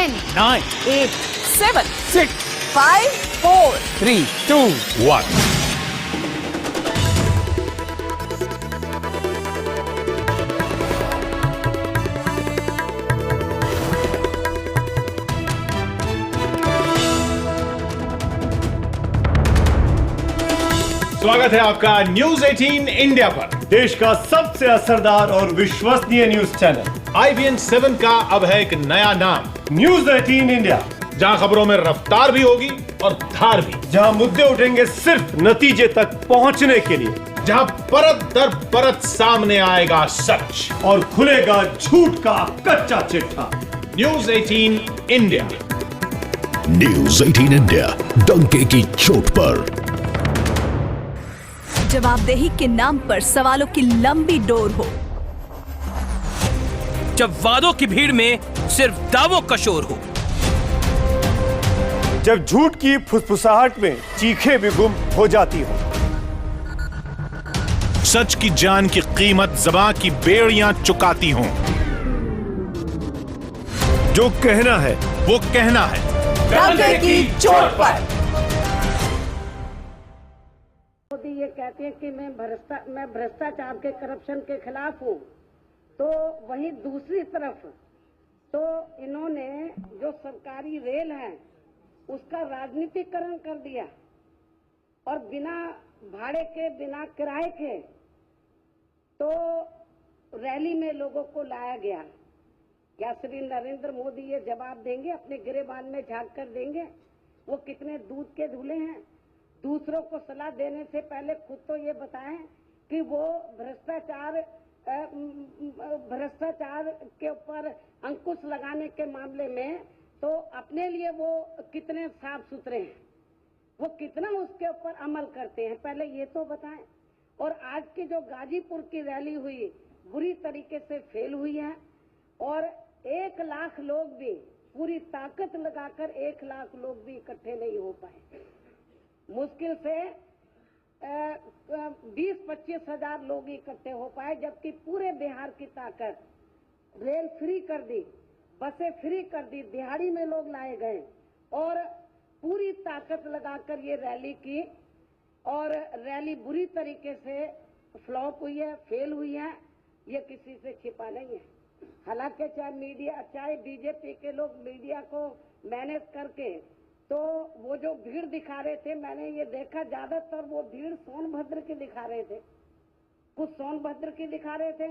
10, 9, 8, 7, 6, 5, 4. 3, 2, 1. स्वागत है आपका न्यूज 18 इंडिया पर, देश का सबसे असरदार और विश्वसनीय न्यूज चैनल IBN 7 का अब है एक नया नाम, न्यूज 18 इंडिया, जहां खबरों में रफ्तार भी होगी और धार भी, जहां मुद्दे उठेंगे सिर्फ नतीजे तक पहुंचने के लिए, जहां परत दर परत सामने आएगा सच और खुलेगा झूठ का कच्चा चिट्ठा। News 18 India. न्यूज 18 इंडिया, डंके की चोट पर। जवाबदेही के नाम पर सवालों की लंबी डोर हो, जब वादों की भीड़ में सिर्फ दावों का शोर हो, जब झूठ की फुसफुसाहट में चीखें भी गुम हो जाती हो, सच की जान की कीमत ज़बां की बेड़ियां चुकाती हों, जो कहना है वो कहना है डंके की चोट पर। मोदी ये कहते हैं कि मैं भ्रष्टाचार के करप्शन के खिलाफ हूँ, तो वहीं दूसरी तरफ तो इन्होंने जो सरकारी रेल है उसका राजनीतिकरण कर दिया और बिना भाड़े के बिना किराए के तो रैली में लोगों को लाया गया। क्या श्री नरेंद्र मोदी ये जवाब देंगे, अपने गिरेबान में झांक कर देंगे वो कितने दूध के धुले हैं? दूसरों को सलाह देने से पहले खुद तो ये बताएं कि वो भ्रष्टाचार के ऊपर अंकुश लगाने के मामले में तो अपने लिए वो कितने साफ सुथरे हैं, वो कितना उसके ऊपर अमल करते हैं, पहले ये तो बताएं। और आज की जो गाजीपुर की रैली हुई बुरी तरीके से फेल हुई है और 1 लाख लोग भी, पूरी ताकत लगाकर 1 लाख लोग भी इकट्ठे नहीं हो पाए। मुश्किल से 20-25 हजार लोग इकट्ठे हो पाए, जबकि पूरे बिहार की ताकत, रेल फ्री कर दी, बसें फ्री कर दी, दिहाड़ी में लोग लाए गए और पूरी ताकत लगाकर ये रैली की और रैली बुरी तरीके से फ्लॉप हुई है, फेल हुई है, ये किसी से छिपा नहीं है। हालांकि चाहे बीजेपी के लोग मीडिया को मैनेज करके तो वो जो भीड़ दिखा रहे थे, मैंने ये देखा ज्यादातर वो भीड़ सोनभद्र की दिखा रहे थे, कुछ सोनभद्र की दिखा रहे थे,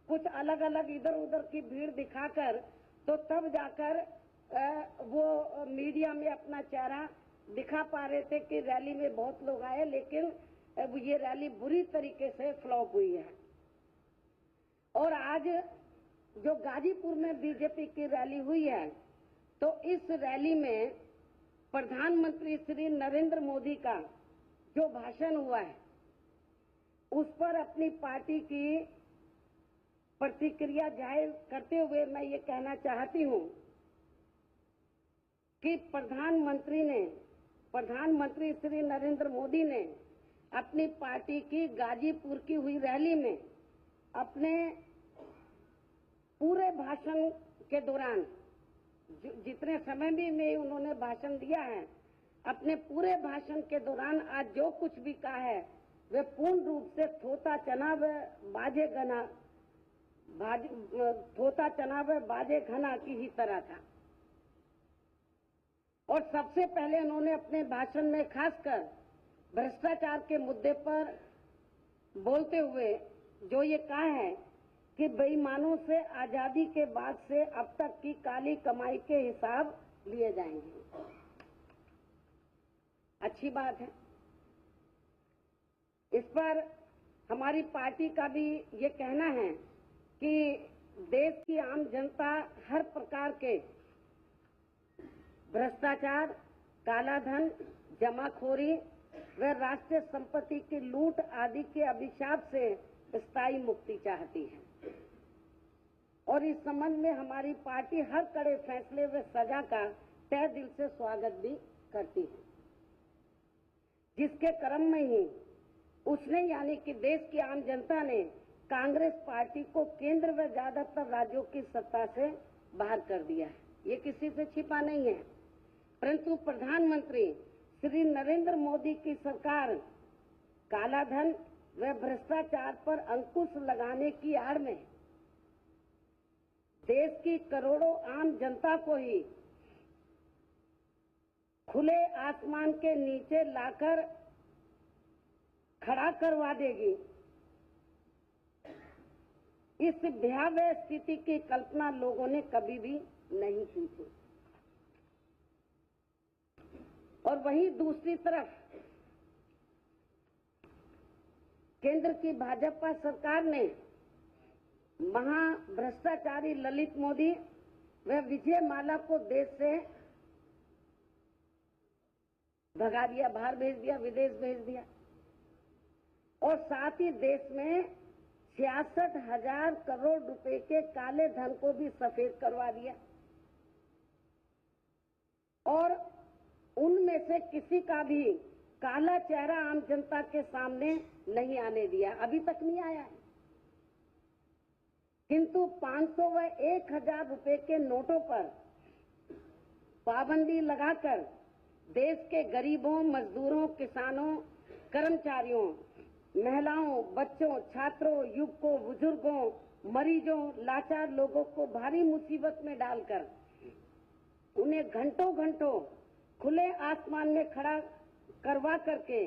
कुछ अलग अलग इधर उधर की भीड़ दिखाकर तो तब जाकर वो मीडिया में अपना चेहरा दिखा पा रहे थे कि रैली में बहुत लोग आए, लेकिन ये रैली बुरी तरीके से फ्लॉप हुई है। और आज जो गाजीपुर में बीजेपी की रैली हुई है, तो इस रैली में प्रधानमंत्री श्री नरेंद्र मोदी का जो भाषण हुआ है उस पर अपनी पार्टी की प्रतिक्रिया जाहिर करते हुए मैं ये कहना चाहती हूँ कि प्रधानमंत्री श्री नरेंद्र मोदी ने अपनी पार्टी की गाजीपुर की हुई रैली में अपने पूरे भाषण के दौरान, जितने समय में उन्होंने भाषण दिया है, अपने पूरे भाषण के दौरान आज जो कुछ भी कहा है वे पूर्ण रूप से थोता चनाव बाजे घना की ही तरह था। और सबसे पहले उन्होंने अपने भाषण में खासकर भ्रष्टाचार के मुद्दे पर बोलते हुए जो ये कहा है कि बेईमानों से आजादी के बाद से अब तक की काली कमाई के हिसाब लिए जाएंगे। अच्छी बात है। इस पर हमारी पार्टी का भी ये कहना है कि देश की आम जनता हर प्रकार के भ्रष्टाचार, कालाधन, जमाखोरी व राष्ट्रीय संपत्ति की लूट आदि के अभिशाप से स्थायी मुक्ति चाहती है। और इस संबंध में हमारी पार्टी हर कड़े फैसले व सजा का तहे दिल से स्वागत भी करती है, जिसके क्रम में ही उसने यानी कि देश की आम जनता ने कांग्रेस पार्टी को केंद्र व ज्यादातर राज्यों की सत्ता से बाहर कर दिया है। ये किसी से छिपा नहीं है। परंतु प्रधानमंत्री श्री नरेंद्र मोदी की सरकार काला धन व भ्रष्टाचार पर अंकुश लगाने की आड़ में देश की करोड़ों आम जनता को ही खुले आसमान के नीचे लाकर खड़ा करवा देगी। इस भयावह स्थिति की कल्पना लोगों ने कभी भी नहीं की थी। और वहीं दूसरी तरफ केंद्र की भाजपा सरकार ने महाभ्रष्टाचारी ललित मोदी व विजय माल्या को देश से भगा दिया, बाहर भेज दिया, विदेश भेज दिया। और साथ ही देश में 66,000 करोड़ रुपए के काले धन को भी सफेद करवा दिया और उनमें से किसी का भी काला चेहरा आम जनता के सामने नहीं आने दिया, अभी तक नहीं आया है। किंतु 500 व 1,000 रुपए के नोटों पर पाबंदी लगाकर देश के गरीबों, मजदूरों, किसानों, कर्मचारियों, महिलाओं, बच्चों, छात्रों, युवकों, बुजुर्गों, मरीजों, लाचार लोगों को भारी मुसीबत में डालकर उन्हें घंटों घंटों खुले आसमान में खड़ा करवा करके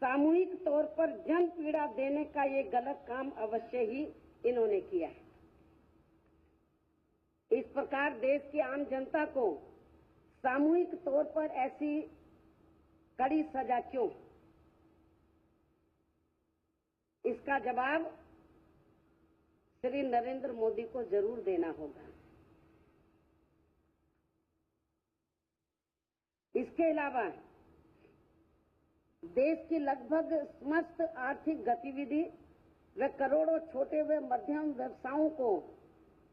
सामूहिक तौर पर जन पीड़ा देने का ये गलत काम अवश्य ही इन्होंने किया है। इस प्रकार देश की आम जनता को सामूहिक तौर पर ऐसी कड़ी सजा क्यों? इसका जवाब श्री नरेंद्र मोदी को जरूर देना होगा। इसके अलावा देश की लगभग समस्त आर्थिक गतिविधि व करोड़ों छोटे व मध्यम व्यवसायों को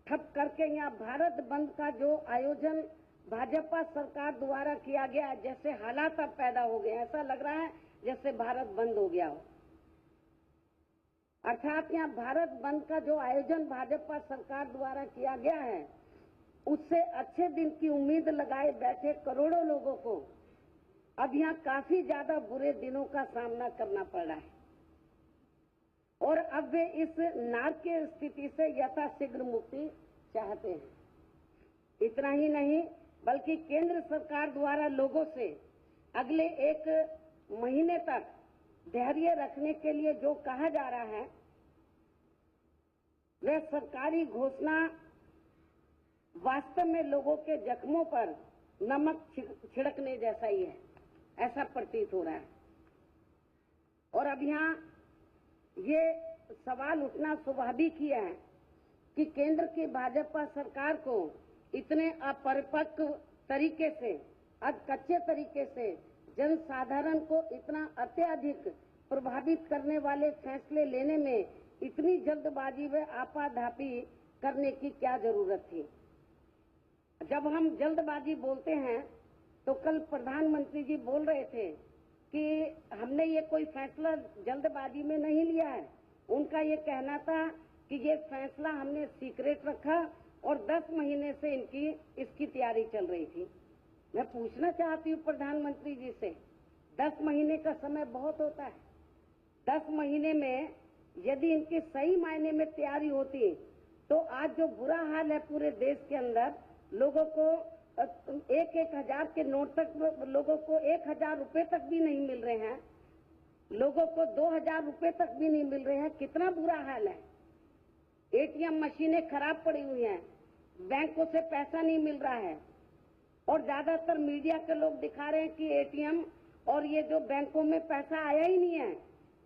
ठप करके यहाँ भारत बंद का जो आयोजन भाजपा सरकार द्वारा किया गया, जैसे हालात अब पैदा हो गए, ऐसा लग रहा है जैसे भारत बंद हो गया हो। अर्थात यहाँ भारत बंद का जो आयोजन भाजपा सरकार द्वारा किया गया है, उससे अच्छे दिन की उम्मीद लगाए बैठे करोड़ों लोगों को अब यहाँ काफी ज्यादा बुरे दिनों का सामना करना पड़ रहा है और अब वे इस नारकीय स्थिति से यथाशीघ्र मुक्ति चाहते हैं। इतना ही नहीं बल्कि केंद्र सरकार द्वारा लोगों से अगले 1 महीने तक धैर्य रखने के लिए जो कहा जा रहा है, वह सरकारी घोषणा वास्तव में लोगों के जख्मों पर नमक छिड़कने जैसा ही है, ऐसा प्रतीत हो रहा है। और अब यहाँ ये सवाल उठना स्वाभाविक ही है कि केंद्र की भाजपा सरकार को इतने अपरिपक्व तरीके से, कच्चे तरीके से जनसाधारण को इतना अत्यधिक प्रभावित करने वाले फैसले लेने में इतनी जल्दबाजी व आपाधापी करने की क्या जरूरत थी। जब हम जल्दबाजी बोलते हैं तो कल प्रधानमंत्री जी बोल रहे थे कि हमने ये कोई फैसला जल्दबाजी में नहीं लिया है। उनका ये कहना था कि ये फैसला हमने सीक्रेट रखा और 10 महीने से इसकी तैयारी चल रही थी। मैं पूछना चाहती हूँ प्रधानमंत्री जी से, 10 महीने का समय बहुत होता है। 10 महीने में यदि इनकी सही मायने में तैयारी होती तो आज जो बुरा हाल है पूरे देश के अंदर, लोगों को 1-1 हजार के नोट तक, लोगों को 1,000 रुपए तक भी नहीं मिल रहे हैं, लोगों को 2,000 रुपए तक भी नहीं मिल रहे हैं। कितना बुरा हाल है। एटीएम मशीनें खराब पड़ी हुई हैं, बैंकों से पैसा नहीं मिल रहा है और ज्यादातर मीडिया के लोग दिखा रहे हैं कि एटीएम और ये जो बैंकों में पैसा आया ही नहीं है।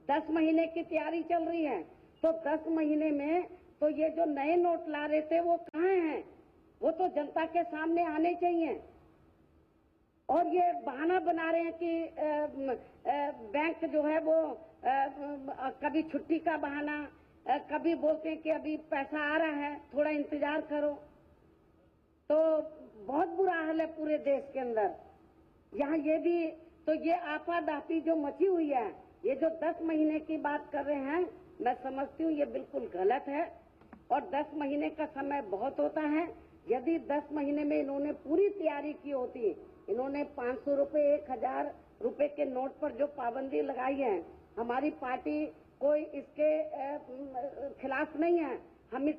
10 महीने की तैयारी चल रही है तो 10 महीने में तो ये जो नए नोट ला रहे थे वो कहाँ हैं? वो तो जनता के सामने आने चाहिए। और ये बहाना बना रहे हैं कि बैंक जो है वो कभी छुट्टी का बहाना, कभी बोलते हैं कि अभी पैसा आ रहा है, थोड़ा इंतजार करो। तो बहुत बुरा हाल है पूरे देश के अंदर। यहाँ ये भी तो ये आपाधापी जो मची हुई है, ये जो 10 महीने की बात कर रहे हैं, मैं समझती हूँ ये बिल्कुल गलत है। और 10 महीने का समय बहुत होता है। यदि 10 महीने में इन्होंने पूरी तैयारी की होती, इन्होंने 500 रुपए 1000 रुपए के नोट पर जो पाबंदी लगाई है, हमारी पार्टी कोई इसके खिलाफ नहीं है। हम इस